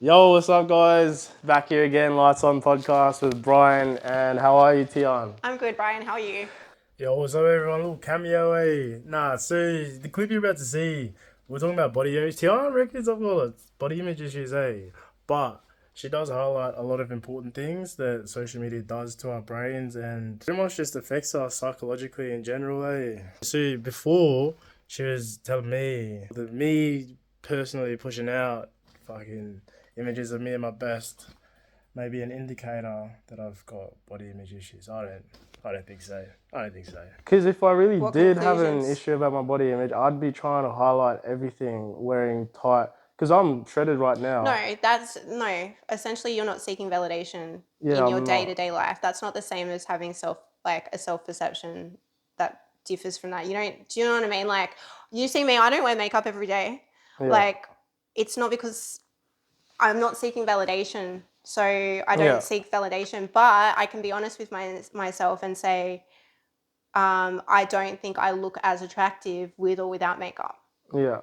Yo, what's up, guys? Back here again, Lights On Podcast with Brian. And how are you, Tian? I'm good, Brian. How are you? Yo, what's up, everyone? Little cameo, Nah, so the clip you're about to see, we're talking about body image. Tiana reckons I've got body image issues, But she does highlight a lot of important things that social media does to our brains and pretty much just affects us psychologically in general, So before, she was telling me that me personally pushing out fucking images of me at my best may be an indicator that I've got body image issues. I don't think so. I don't think so. Because if I really What did have an conclusions? issue about my body image, I'd be trying to highlight everything wearing tight. Because I'm shredded right now. No. Essentially, you're not seeking validation Yeah, in your I'm not. day-to-day life. That's not the same as having a self-perception that differs from that. You don't. Do you know what I mean? Like, you see me. I don't wear makeup every day. Yeah. Like, it's not because I'm not seeking validation. So I Yeah. don't seek validation, but I can be honest with myself and say, I don't think I look as attractive with or without makeup. Yeah.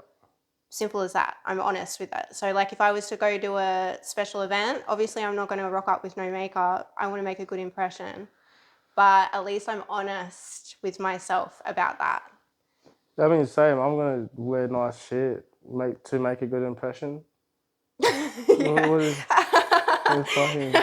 Simple as that. I'm honest with that. So, like, if I was to go to a special event, obviously I'm not going to rock up with no makeup. I want to make a good impression, but at least I'm honest with myself about that. That means same. I'm going to wear nice shit to make a good impression. Yeah. What is fucking...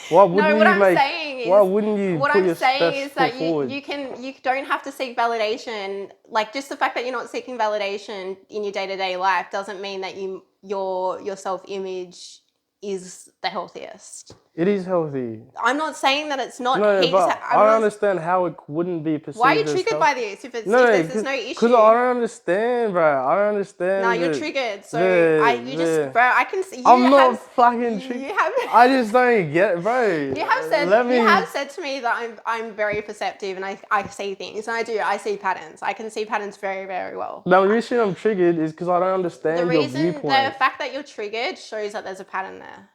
Why wouldn't No, what you I'm make... saying is, Why wouldn't you what put I'm your saying best is foot that forward? you don't have to seek validation. Like, just the fact that you're not seeking validation in your day-to-day life doesn't mean that your self-image is the healthiest. It is healthy. I'm not saying that it's not. No, but I'm I not. understand how it wouldn't be Why are you perceived as triggered healthy. by this? If No, there's no because issue. I don't understand, bro. I don't No, understand you're the triggered. So the. bro, I can see I'm not fucking triggered. you have I just don't get it, bro. you have said to me that I'm very perceptive and I see things, and I see patterns. I can see patterns very, very well. The reason I'm triggered is because I don't understand your The viewpoint. fact that you're triggered shows that there's a pattern there.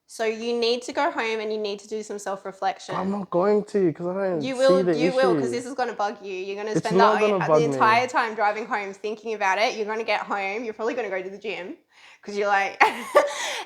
So you need to go home and you need to do some self-reflection. I'm not going to because I don't You see will, the issue. because this is going to bug you. You're going to It's spend not gonna the bug entire me. time driving home thinking about it. You're going to get home. You're probably going to go to the gym because you're like,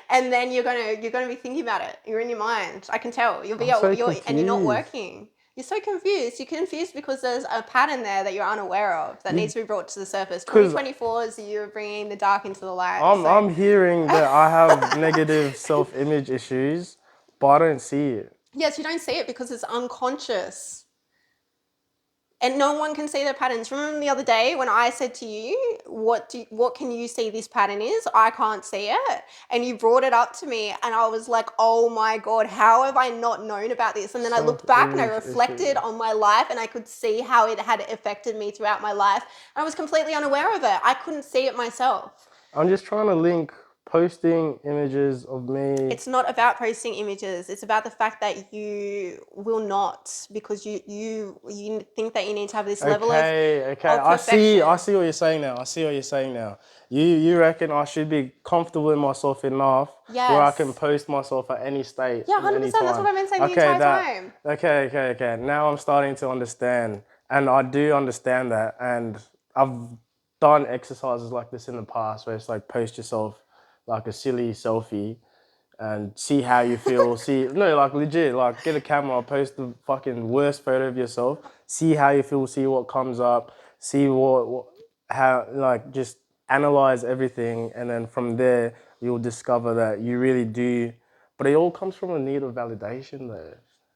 and then you're going to be thinking about it. You're in your mind. I can tell. You'll be I'm so and you're not confused. working. You're so confused. You're confused because there's a pattern there that you're unaware of that needs to be brought to the surface. 2024 is the year of bringing the dark into the light. I'm hearing that I have negative self-image issues, but I don't see it. Yes, you don't see it because it's unconscious. And no one can see their patterns. Remember the other day when I said to you, what can you see this pattern is? I can't see it. And you brought it up to me and I was like, oh my God, how have I not known about this? And then I looked back and I reflected on my life and I could see how it had affected me throughout my life. And I was completely unaware of it. I couldn't see it myself. I'm just trying to link posting images of me. It's not about posting images. It's about the fact that you will not, because you think that you need to have this level of I see perfection. what you're saying now. You reckon I should be comfortable in myself enough where I can Yes. post myself at any state, Yeah, at any 100%. That's time. what I've been saying the entire time. Okay. Now I'm starting to understand, and I do understand that, and I've done exercises like this in the past where it's like post yourself like a silly selfie and see how you feel. Like legit, like get a camera, post the fucking worst photo of yourself, see how you feel, see what comes up, see how, like, just analyze everything, and then from there you'll discover that you really do. But it all comes from a need of validation though,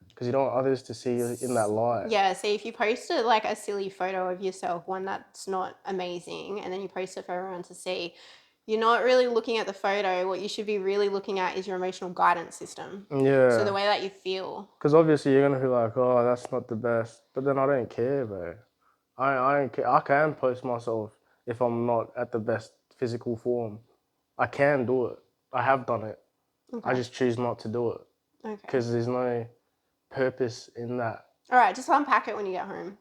because you don't want others to see you in that light. Yeah, see, if you posted like a silly photo of yourself, one that's not amazing, and then you post it for everyone to see, you're not really looking at the photo. What you should be really looking at is your emotional guidance system. Yeah. So the way that you feel. Because obviously you're gonna be like, oh, that's not the best, but then I don't care, bro. I don't care. I can post myself if I'm not at the best physical form. I can do it. I have done it. Okay. I just choose not to do it Okay. because there's no purpose in that. All right, just unpack it when you get home.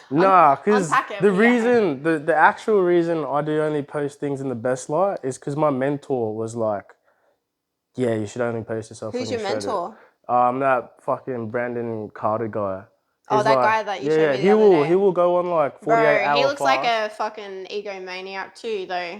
Nah, because Unpack it the when you get home. reason, the actual reason I do only post things in the best light is because my mentor was like, yeah, you should only post yourself Who's when your you're shredded. mentor? That fucking Brandon Carter guy. Oh, He's that like, guy that you showed me the he other will day. he will go on like 48 Bro, hour he looks like fast. a fucking egomaniac too, though.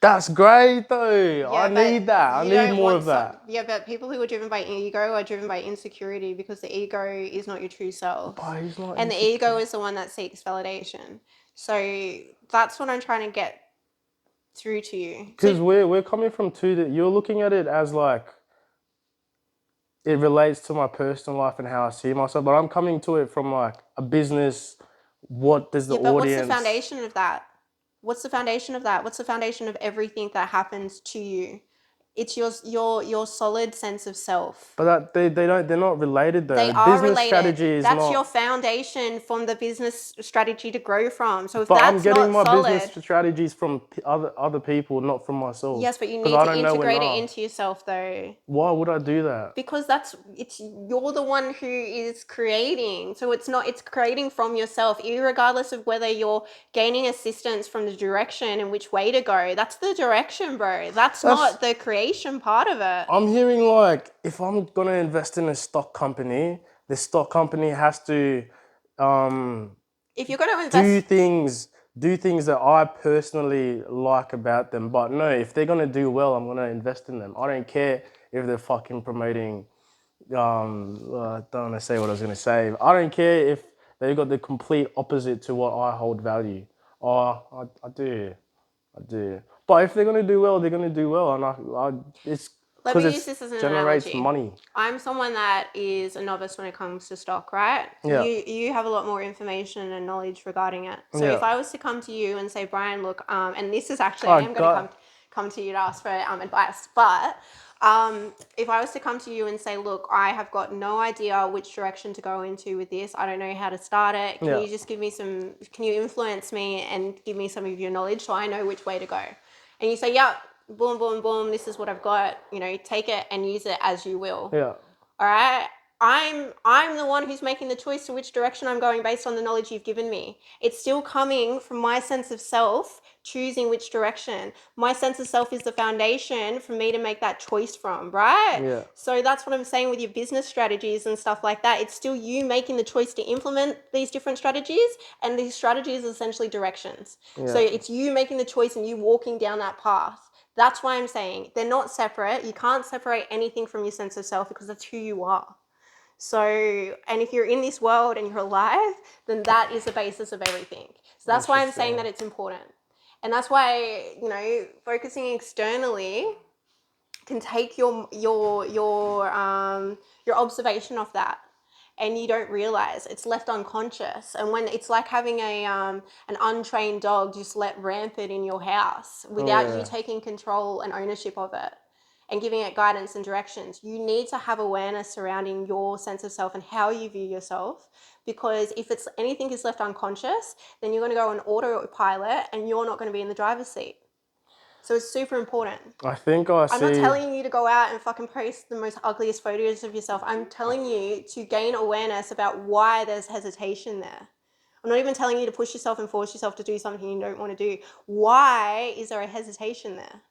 That's great though. I but need that. I you need don't more want of that. Yeah, but people who are driven by ego are driven by insecurity because the ego is not your true self. But he's not And the insecure. ego is the one that seeks validation. So that's what I'm trying to get through to you. Because So, we're coming from two that you're looking at it as like it relates to my personal life and how I see myself, but I'm coming to it from like a business. What does the yeah, but what's audience? the foundation of that? What's the foundation of that? What's the foundation of everything that happens to you? It's your solid sense of self. But they're not related though. They And are business related. strategy is That's not. your foundation from the business strategy to grow from. So if But I'm that's getting not my solid, business strategies from other people, not from myself. yes, but you 'Cause need I to don't know integrate it enough. into yourself though. Why would I do that? Because you're the one who is creating. So it's creating from yourself, irregardless of whether you're gaining assistance from the direction and which way to go. That's the direction, bro. That's not the creation part of it. I'm hearing like if I'm gonna invest in a stock company, the stock company has to If you're going to invest, do things that I personally like about them. But no, if they're gonna do well, I'm gonna invest in them. I don't care if they're fucking promoting. I don't want to say what I was gonna say. I don't care if they've got the complete opposite to what I hold value. Oh, I do. But if they're gonna do well, they're gonna do well, and it's let me because use this as it an generates analogy. money. I'm someone that is a novice when it comes to stock, right? Yeah. You have a lot more information and knowledge regarding it. So Yeah. if I was to come to you and say, Brian, look, and this is actually, Oh, I am going God. to come to you to ask for advice, but if I was to come to you and say, look, I have got no idea which direction to go into with this. I don't know how to start it. Can Yeah. you just can you influence me and give me some of your knowledge so I know which way to go? And you say, yeah, boom, boom, boom, this is what I've got, take it and use it as you will. Yeah. All right. I'm the one who's making the choice to which direction I'm going based on the knowledge you've given me. It's still coming from my sense of self, choosing which direction. My sense of self is the foundation for me to make that choice from, right? Yeah. So that's what I'm saying with your business strategies and stuff like that. It's still you making the choice to implement these different strategies, and these strategies are essentially directions. So it's you making the choice and you walking down that path. That's why I'm saying they're not separate. You can't separate anything from your sense of self because that's who you are. So, and if you're in this world and you're alive, then that is the basis of everything. So that's why I'm saying that it's important. And that's why, focusing externally can take your observation of that, and you don't realize it's left unconscious. And when it's like having an untrained dog just let rampant in your house without you taking control and ownership of it and giving it guidance and directions. You need to have awareness surrounding your sense of self and how you view yourself, because if it's anything is left unconscious, then you're going to go on autopilot and you're not going to be in the driver's seat. So it's super important. I think I see. I'm not telling you to go out and fucking post the most ugliest photos of yourself. I'm telling you to gain awareness about why there's hesitation there. I'm not even telling you to push yourself and force yourself to do something you don't want to do. Why is there a hesitation there?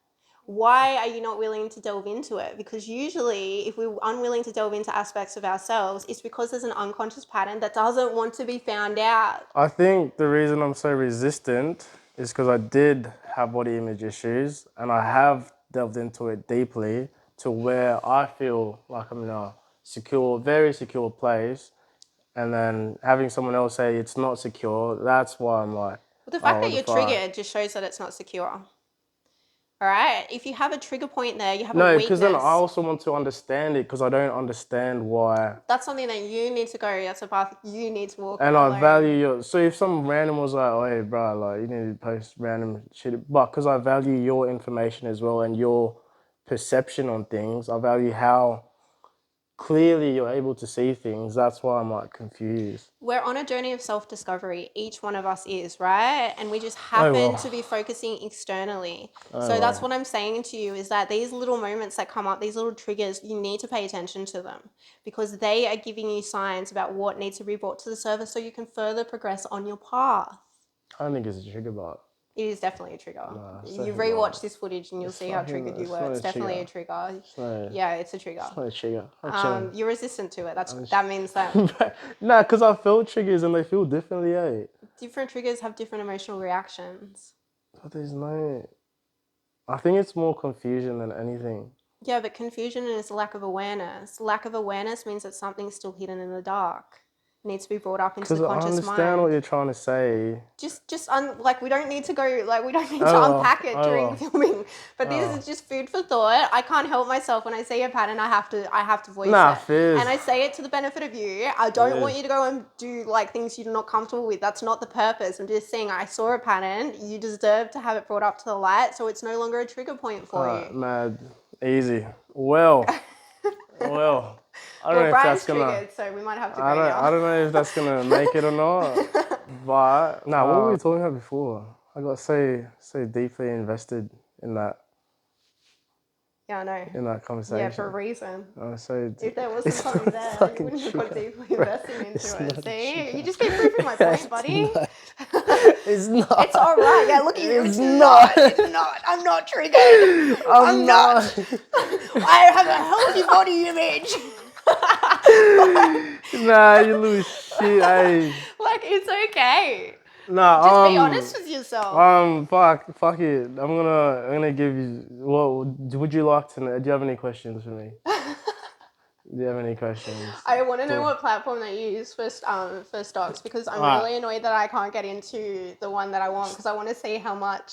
Why are you not willing to delve into it? Because usually if we're unwilling to delve into aspects of ourselves, it's because there's an unconscious pattern that doesn't want to be found out. I think the reason I'm so resistant is because I did have body image issues, and I have delved into it deeply to where I feel like I'm in a secure, very secure place. And then having someone else say it's not secure, that's why I'm like, But the fact oh, that what you're the fuck? triggered just shows that it's not secure. All right? If you have a trigger point there, you have a No, weakness. because then I also want to understand it, because I don't understand why. That's something that you need to go. That's a path you need to walk. And alone. I value your. So if some random was like, "Oh, hey, bro, like you need to post random shit," but because I value your information as well and your perception on things, I value how clearly you're able to see things. That's why I'm like confused. We're on a journey of self-discovery. Each one of us is, right? And we just happen to be focusing externally. So that's what I'm saying to you is that these little moments that come up, these little triggers, you need to pay attention to them, because they are giving you signs about what needs to be brought to the surface so you can further progress on your path. I don't think it's a trigger, but It is definitely a trigger. it's You definitely rewatch not. this footage and you'll It's see how fucking- triggered you it's were. not It's a definitely a trigger. trigger. Yeah, it's a trigger. It's not a trigger. I'm chilling. You're resistant to it. That means that Nah, because I feel triggers and they feel differently, eh? different triggers have different emotional reactions. But there's no. I think it's more confusion than anything. Yeah, but confusion is lack of awareness. Lack of awareness means that something's still hidden in the dark. It needs to be brought up into Because the I conscious understand what mind. you're trying to say. Like we don't need to go, like we don't need to Oh, unpack it oh, during well. filming. But this Oh. is just food for thought. I can't help myself when I see a pattern. I have to voice Nah, it, fizz. and I say it to the benefit of you. I don't want Fizz. you to go and do like things you're not comfortable with. That's not the purpose. I'm just saying I saw a pattern. You deserve to have it brought up to the light, so it's no longer a trigger point for you. Mad. Easy. Well. Well. I don't Well, know if Brian's that's gonna. triggered, so we might have to I go don't. now. I don't know if that's gonna make it or not. But nah, what were we talking about before? I got so deeply invested in that Yeah, I know. that conversation. Yeah, for a reason. I was so. If there wasn't It's something not there, you fucking wouldn't have got trigger, deeply bro. invested It's into it. not See, trigger. you just keep proving my point, buddy. It's not. It's all right. Yeah, look at you. It's It's not. It's not. I'm not triggered. I'm not. I have a healthy body image. Nah, you lose shit. Hey. Like it's okay. Nah. Just be honest with yourself. Fuck it. I'm gonna give you. What would you like to know? Do you have any questions for me? Do you have any questions? I want to know Cool. what platform they use for stocks because I'm Alright. really annoyed that I can't get into the one that I want because I want to see how much.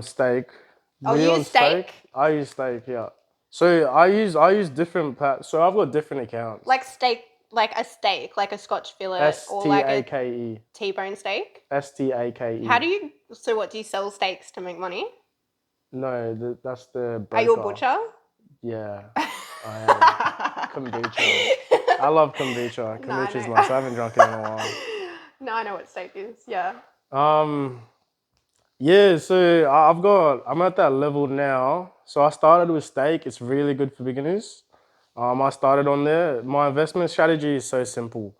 Steak. Oh, Were you you use on Steak? I use steak. Yeah. So I use different So I've got different accounts. Like a steak, like a Scotch fillet or like a STAKE. T-bone steak. STAKE. How do you? So what do you sell steaks to make money? No, that's the broker. Are you a butcher? Yeah, I am. Kombucha. I love kombucha. No, I Kombucha's know. nice. I haven't drunk it in a while. No, I know what steak is. Yeah. Yeah, so I'm at that level now. So I started with steak. It's really good for beginners. I started on there. My investment strategy is so simple.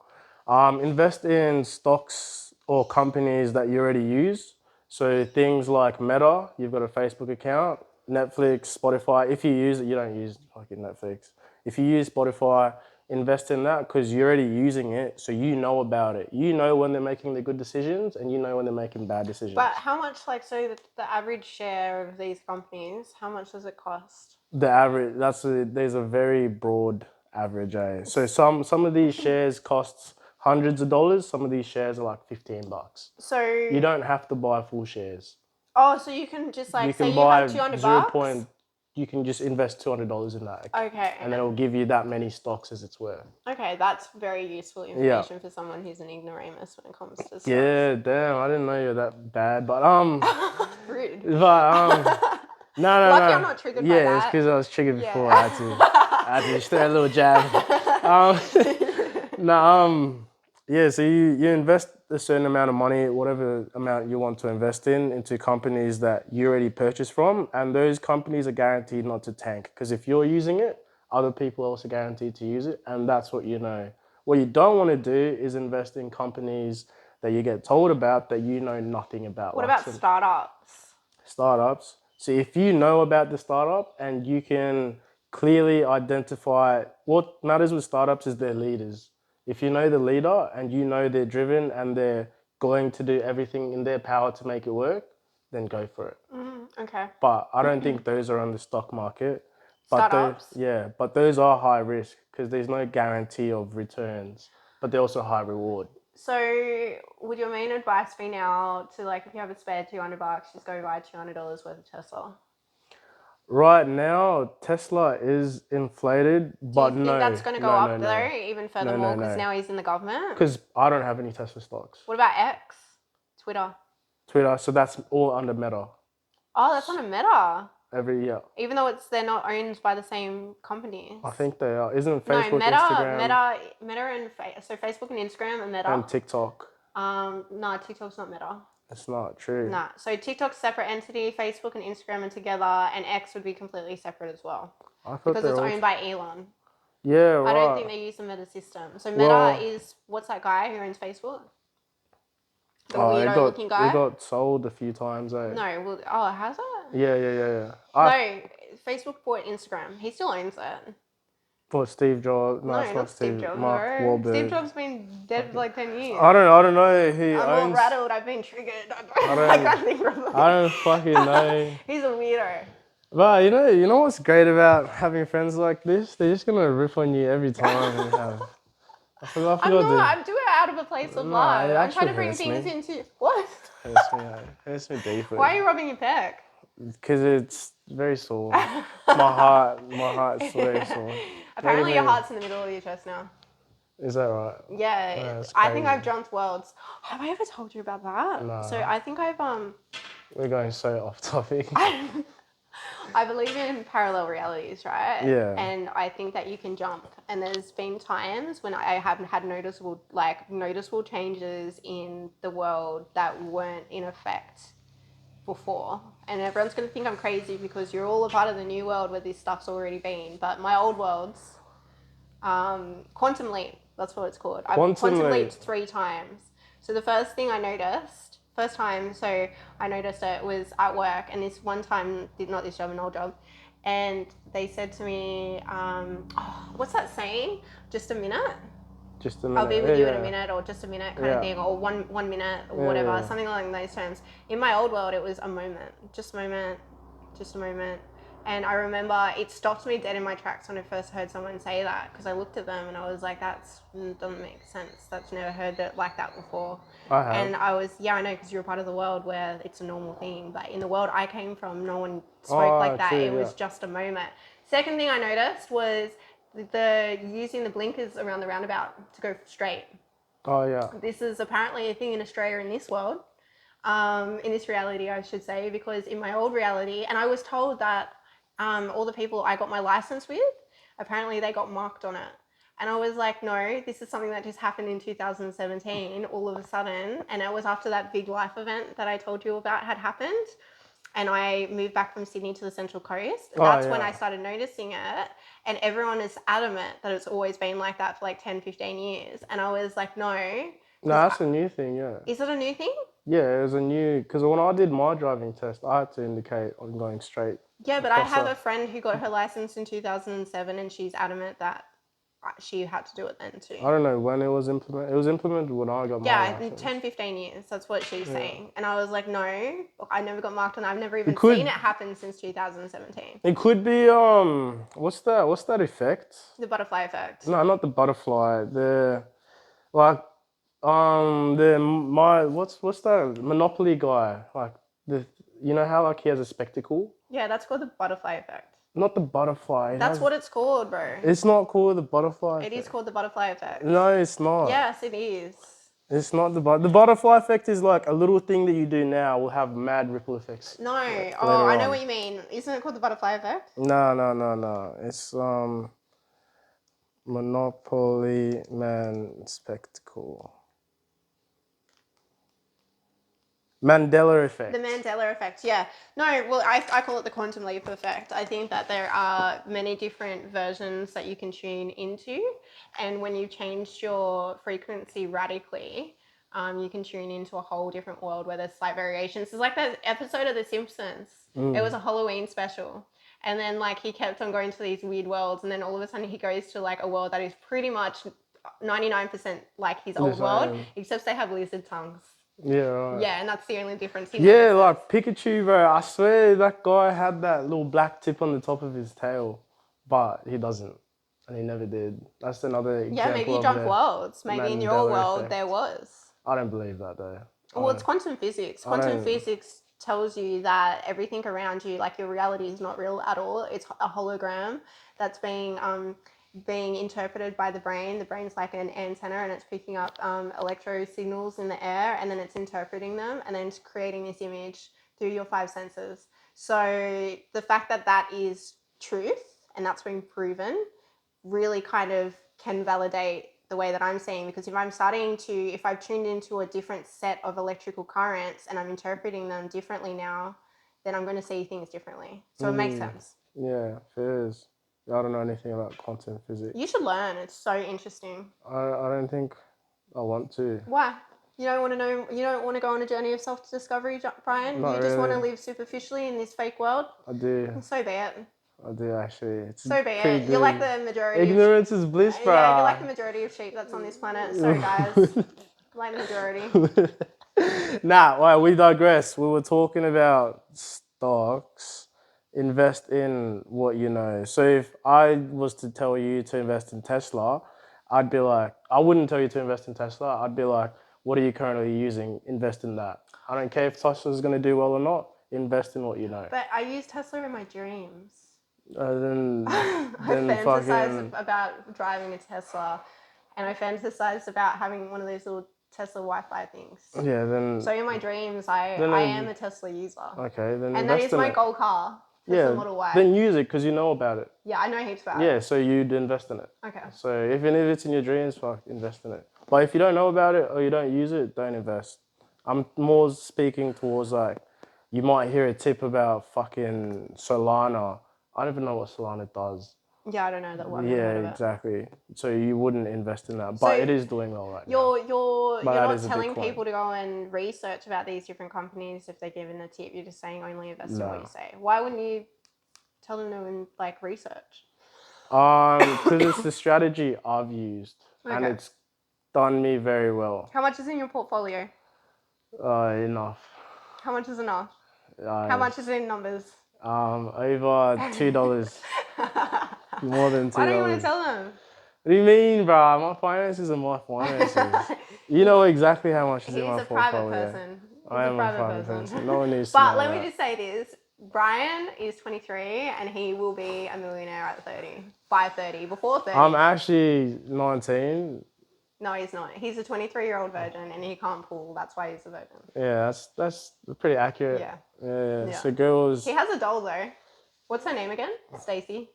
Invest in stocks or companies that you already use. So things like Meta, you've got a Facebook account, Netflix, Spotify. If you use it, you don't use fucking Netflix. If you use Spotify, invest in that because you're already using it, so you know about it. You know when they're making the good decisions and you know when they're making bad decisions. But how much, like, so the average share of these companies, how much does it cost? The average, there's a very broad average, eh? So some of these shares costs hundreds of dollars. Some of these shares are like $15. So You don't have to buy full shares. so you can just You like say can you buy have 200 0. bucks. You can just invest $200 in that, Okay. and then it'll give you that many stocks as it's worth. Okay, that's very useful information for someone who's an ignoramus when it comes to stuff. Yeah, damn, I didn't know you were that bad, but Rude. no, Lucky I'm not triggered by yeah, it's that. because I was triggered Yeah. before. I had to just throw a little jab. Yeah. So you invest a certain amount of money, whatever amount you want to invest into companies that you already purchased from, and those companies are guaranteed not to tank. Because if you're using it, other people are also guaranteed to use it, and that's what you know. What you don't want to do is invest in companies that you get told about that you know nothing about. What like about startups? startups? So if you know about the startup and you can clearly identify what matters with startups is their leaders. If you know the leader and you know they're driven and they're going to do everything in their power to make it work, then go for it. Okay. But I don't think those are on the stock market. But Startups? but those are high risk because there's no guarantee of returns, but they're also high reward. So would your main advice be now to, like, if you have a spare 200 bucks, just go buy $200 worth of Tesla? Right now, Tesla is inflated, but Do you think that's going to go up though, even furthermore, because now he's in the government? Because I don't have any Tesla stocks. What about X? Twitter? Twitter, so that's all under Meta Oh, that's on a Meta. every year. Even though they're not owned by the same companies. I think they are. Isn't No, Facebook, Meta, Instagram, and so Facebook and Instagram are Meta. and TikTok? No, TikTok's not Meta. It's not true. Nah, so TikTok's separate entity, Facebook and Instagram are together, and X would be completely separate as well I thought because they it's all. owned by Elon. Yeah, right. I don't think they use the Meta system. So Meta Well- is what's that guy who owns Facebook? The Oh, weirdo looking guy. it got sold a few times, eh? No, well, has it? Yeah. No, Facebook bought Instagram. He still owns it. What, Steve Jobs? No, No, it's not Steve Jobs, Mark bro. Wahlberg. Steve Jobs been dead for like 10 years. I don't know who I'm all owns. rattled. I've been triggered. I don't- can't think of I don't fucking know. He's a weirdo. But you know what's great about having friends like this? They're just gonna rip on you every time you have. I forgot I'm not. I'm doing it out of a place of No, love. it I'm trying to actually bring hurts things me. into what? Hurts me deeply. Why are you rubbing your pec? Because it's very sore. my heart's very sore. Apparently, Maybe- your heart's in the middle of your chest now. Is that right? Yeah, that's I think crazy. I've jumped worlds. Have I ever told you about that? No. So I think I've We're going so off topic. I believe in parallel realities, right? Yeah. And I think that you can jump. And there's been times when I haven't had noticeable changes in the world that weren't in effect before. And everyone's going to think I'm crazy because you're all a part of the new world where this stuff's already been. But my old worlds, quantum leap, that's what it's called. I've Quantum quantum leap. leaped 3 times. So the first thing I noticed, first time, so I noticed it was at work, and this one time, not this job, an old job, and they said to me, what's that saying? Just a minute? Just a minute. I'll be with you in yeah. a minute, or just a minute kind Yeah. of thing, or one minute, or whatever, yeah. something along those terms. In my old world, it was a moment, just a moment, just a moment. And I remember it stopped me dead in my tracks when I first heard someone say that, because I looked at them and I was like, that doesn't make sense. That's never heard that like that before. I have. And I was, yeah, I know, because you're a part of the world where it's a normal thing. But in the world I came from, no one spoke like that. True, It was yeah. just a moment. Second thing I noticed was the using the blinkers around the roundabout to go straight. Oh yeah. This is apparently a thing in Australia in this world, in this reality, I should say, because in my old reality, and I was told that all the people I got my license with, apparently they got marked on it. And I was like, no, this is something that just happened in 2017 all of a sudden. And it was after that big life event that I told you about had happened. And I moved back from Sydney to the Central Coast. That's when yeah. I started noticing it. And everyone is adamant that it's always been like that for like 10, 15 years. And I was like, no. No, that's a new thing, yeah. Is it a new thing? Yeah, it was a new, because when I did my driving test, I had to indicate I'm going straight. Yeah, but I across have the- a friend who got her license in 2007 and she's adamant that she had to do it then too. I don't know when it was implemented. It was implemented when I got my Yeah, license. 10, 15 years. That's what she's saying. And I was like, no, I never got marked on that. I've never even could- seen it happen since 2017. It could be what's that effect? The butterfly effect. No, not the butterfly. The like what's that Monopoly guy? Like you know how like he has a spectacle? Yeah, that's called the butterfly effect. Not the butterfly. That's what it's called, bro. It's not called the butterfly. It is called the butterfly effect. No, it's not. Yes, it is. It's not the butterfly effect is like a little thing that you do now will have mad ripple effects. No. later I know on. what you mean. Isn't it called the butterfly effect? No. It's Monopoly Man Spectacle. Mandela effect. The Mandela effect, yeah. No, well, I call it the quantum leap effect. I think that there are many different versions that you can tune into. And when you change your frequency radically, you can tune into a whole different world where there's slight variations. It's like that episode of The Simpsons. It was a Halloween special. And then, like, he kept on going to these weird worlds. And then all of a sudden he goes to, like, a world that is pretty much 99% like his old world, same. except they have lizard tongues. Yeah, right. Yeah, and that's the only difference. He Yeah, notices. like Pikachu, bro. I swear that guy had that little black tip on the top of his tail, but he doesn't, and he never did. That's another example. Yeah, maybe you of jump the worlds. Maybe in your Mandela world effect. there was. I don't believe that though. Well, it's quantum physics. Quantum don't- physics tells you that everything around you, like your reality, is not real at all. It's a hologram that's being interpreted by the brain. The brain's like an antenna, and it's picking up electro signals in the air, and then it's interpreting them, and then it's creating this image through your 5 senses. So the fact that that is truth and that's been proven really kind of can validate the way that I'm seeing, because if I've tuned into a different set of electrical currents and I'm interpreting them differently now, then I'm going to see things differently. So it makes sense. Yeah, it is. I don't know anything about quantum physics. You should learn. It's so interesting. I don't think I want to. Why? You don't want to know? You don't want to go on a journey of self-discovery, Brian? Not You just want to really. live superficially in this fake world? I do. So be it. I do actually. It's So be pretty it. You're like good. the majority. Ignorance is bliss, bro. Yeah, you're like the majority of sheep that's on this planet. Sorry, guys. Like the majority. Nah, well, we digress. We were talking about stocks. Invest in what you know. So if I was to tell you to invest in Tesla, I'd be like, I wouldn't tell you to invest in Tesla. I'd be like, what are you currently using? Invest in that. I don't care if Tesla's going to do well or not. Invest in what you know. But I use Tesla in my dreams. Then I then fantasize fucking about driving a Tesla, and I fantasize about having one of those little Tesla Wi-Fi things. yeah. Then So in my dreams, I Then am a Tesla user, okay. Then and that invest is in my it. goal car, Tesla Yeah. Model Y. Then use it because you know about it. Yeah, I know heaps about Yeah. it. So you'd invest in it. Okay. So even if it's in your dreams, fuck, invest in it. But if you don't know about it or you don't use it, don't invest. I'm more speaking towards like, you might hear a tip about fucking Solana. I don't even know what Solana does. Yeah, I don't know that one. Yeah, Heard of it. exactly. So you wouldn't invest in that, but So it is doing well right now. You're But that not is a telling Bitcoin. people to go and research about these different companies if they're given a tip. You're just saying only invest in what No. you say. Why wouldn't you tell them to like research? Because it's the strategy I've used, and Okay. it's done me very well. How much is in your portfolio? Enough. How much is enough? How much is in numbers? Over $2. More than $2. Why don't you want to tell them? What do you mean, bro? My finances are my finances. You know exactly how much is in He's my a private portfolio. person. He's I am a private person. person. No one needs to But know let me that. just say this. Brian is 23 and he will be a millionaire at 30. By 30. Before 30. I'm actually 19. No, he's not. He's a 23-year-old virgin and he can't pull. That's why he's a virgin. Yeah, that's pretty accurate. Yeah. Yeah. Yeah. So girls. He has a doll though. What's her name again? Stacey.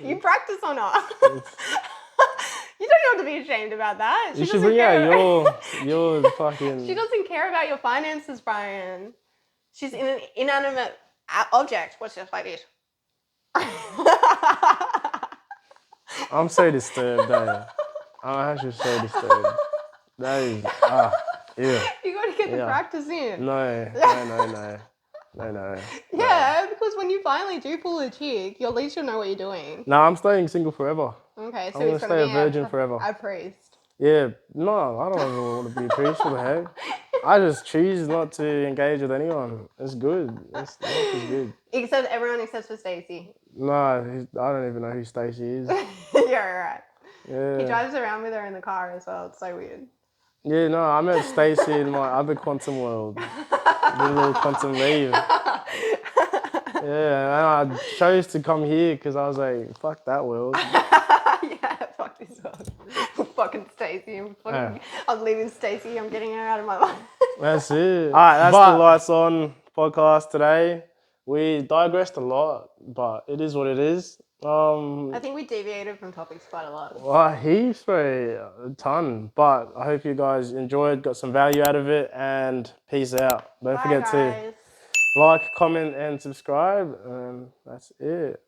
You practice or not? You don't have to be ashamed about that. You should bring out your fucking. She doesn't care about your finances, Brian. She's in an inanimate object. What's just like this? I'm so disturbed, eh? I'm actually so disturbed. That is ew. You got to get the Yeah. practice in. No. Yeah, because when you finally do pull a chick, at least you'll know what you're doing. No, I'm staying single forever. Okay, so I'm he's gonna gonna stay be a virgin forever. a priest. Yeah, no, I don't ever want to be a priest. What the heck? I just choose not to engage with anyone. It's good. Life is good. Except everyone except for Stacey. No, I don't even know who Stacey is. You're right. He Yeah. drives around with her in the car as well. It's so weird. Yeah, no, I met Stacey in my other quantum world. Did a little quantum leave. Yeah, and I chose to come here because I was like, fuck that world. Yeah, fuck this one. Fucking Stacey. I'm leaving Stacey. I'm getting her out of my life. That's it. All right, that's the Lights On podcast today. We digressed a lot, but it is what it is. I think we deviated from topics quite a lot. Well, heaps, bro, a ton. But I hope you guys enjoyed, got some value out of it, and peace out. Don't Bye, forget to guys. like, comment, and subscribe, and that's it.